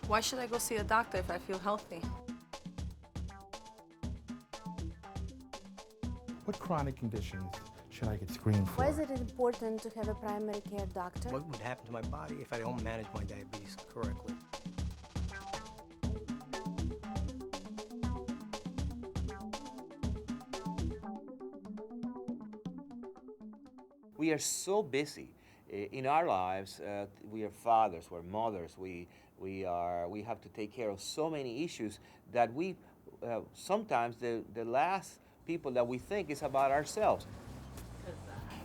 Why should I go see a doctor if I feel healthy? What chronic conditions should I get screened for? Why is it important to have a primary care doctor? What would happen to my body if I don't manage my diabetes correctly? We are so busy in our lives. We are fathers, we're mothers. We have to take care of so many issues that we sometimes the last people that we think is about ourselves.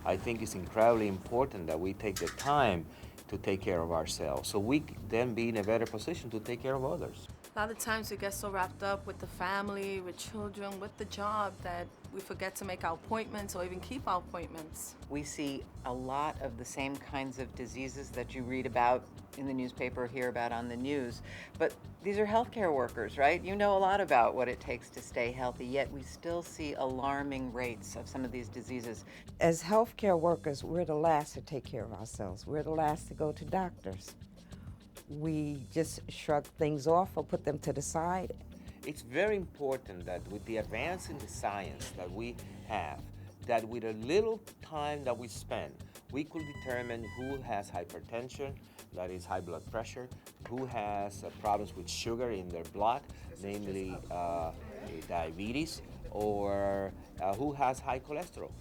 I think it's incredibly important that we take the time to take care of ourselves, so we then be in a better position to take care of others. A lot of times we get so wrapped up with the family, with children, with the job that we forget to make our appointments or even keep our appointments. We see a lot of the same kinds of diseases that you read about in the newspaper, hear about on the news. But these are healthcare workers, right? You know a lot about what it takes to stay healthy, yet we still see alarming rates of some of these diseases. As healthcare workers, we're the last to take care of ourselves. We're the last to go to doctors. We just shrug things off or put them to the side. It's very important that with the advance in the science that we have, that with a little time that we spend, we could determine who has hypertension, that is high blood pressure, who has problems with sugar in their blood, namely diabetes, or who has high cholesterol.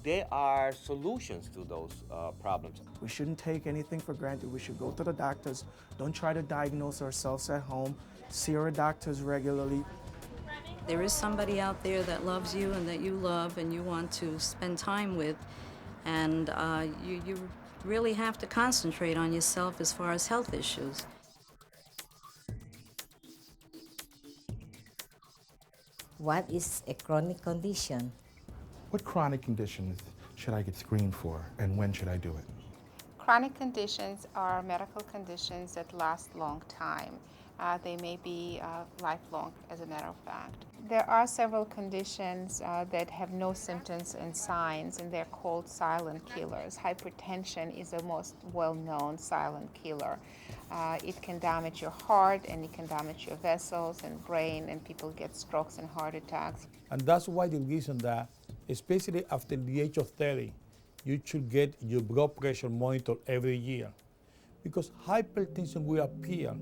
There are solutions to those problems. We shouldn't take anything for granted. We should go to the doctors. Don't try to diagnose ourselves at home. See our doctors regularly. There is somebody out there that loves you and that you love and you want to spend time with, and you really have to concentrate on yourself as far as health issues. What is a chronic condition? What chronic conditions should I get screened for, and when should I do it? Chronic conditions are medical conditions that last long time. They may be lifelong, as a matter of fact. There are several conditions that have no symptoms and signs, and they're called silent killers. Hypertension is the most well-known silent killer. It can damage your heart, and it can damage your vessels and brain, and people get strokes and heart attacks. And that's why the reason that, especially after the age of 30, you should get your blood pressure monitored every year. Because hypertension will appear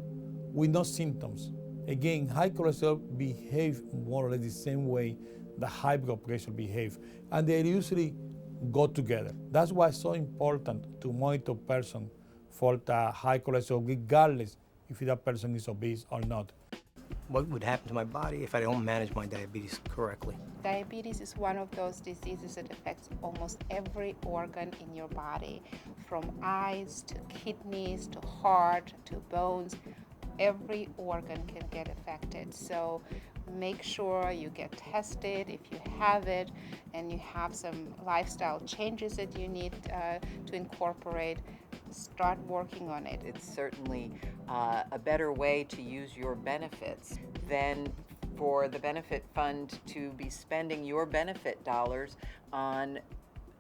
with no symptoms. Again, high cholesterol behave more or less the same way the high blood pressure behave, and they usually go together. That's why it's so important to monitor a person for the high cholesterol, regardless if that person is obese or not. What would happen to my body if I don't manage my diabetes correctly? Diabetes is one of those diseases that affects almost every organ in your body, from eyes to kidneys to heart to bones. Every organ can get affected. So make sure you get tested if you have it, and you have some lifestyle changes that you need to incorporate. Start working on it. It's certainly a better way to use your benefits than for the benefit fund to be spending your benefit dollars on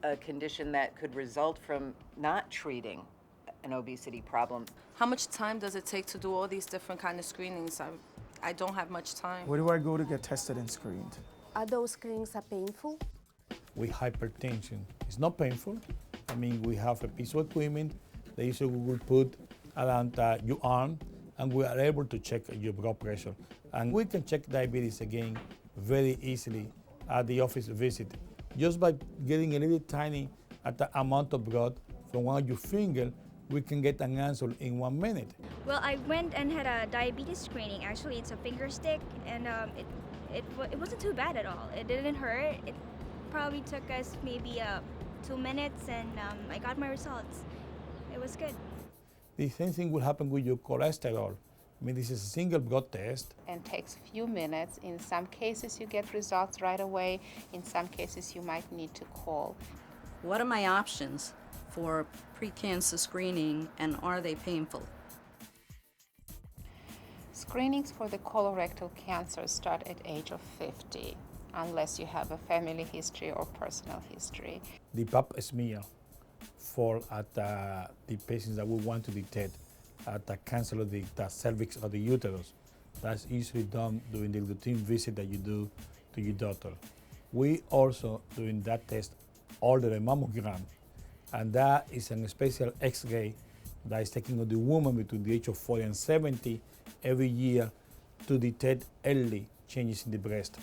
a condition that could result from not treating an obesity problem. How much time does it take to do all these different kind of screenings? I don't have much time. Where do I go to get tested and screened? Are those screenings painful? With hypertension, it's not painful. I mean, we have a piece of equipment that usually we will put around your arm, and we are able to check your blood pressure. And we can check diabetes again very easily at the office visit, just by getting a little tiny amount of blood from one of your fingers. We can get an answer in 1 minute. Well, I went and had a diabetes screening. Actually, it's a finger stick, and it wasn't too bad at all. It didn't hurt. It probably took us maybe 2 minutes, and I got my results. It was good. The same thing will happen with your cholesterol. I mean, this is a single blood test. And takes a few minutes. In some cases, you get results right away. In some cases, you might need to call. What are my options for pre-cancer screening, and are they painful? Screenings for the colorectal cancer start at age of 50, unless you have a family history or personal history. The pap smear for the patients that we want to detect at the cancer of the cervix or the uterus. That's usually done during the routine visit that you do to your doctor. We also doing that test order a mammogram, and that is a special X-ray that is taken of the woman between the age of 40 and 70 every year to detect early changes in the breast.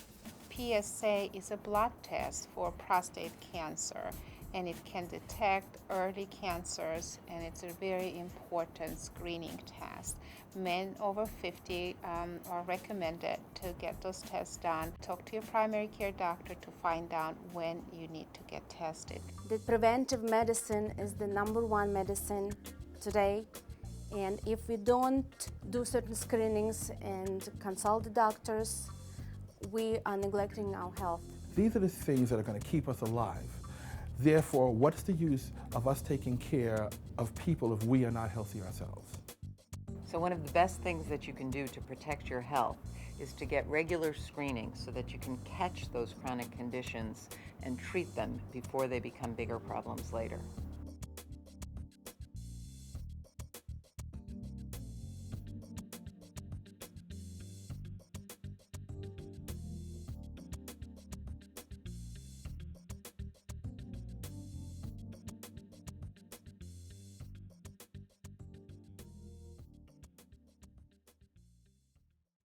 PSA is a blood test for prostate cancer, and it can detect early cancers, and it's a very important screening test. Men over 50 are recommended to get those tests done. Talk to your primary care doctor to find out when you need to get tested. The preventive medicine is the #1 medicine today, and if we don't do certain screenings and consult the doctors, we are neglecting our health. These are the things that are going to keep us alive. Therefore, what's the use of us taking care of people if we are not healthy ourselves? So one of the best things that you can do to protect your health is to get regular screening so that you can catch those chronic conditions and treat them before they become bigger problems later.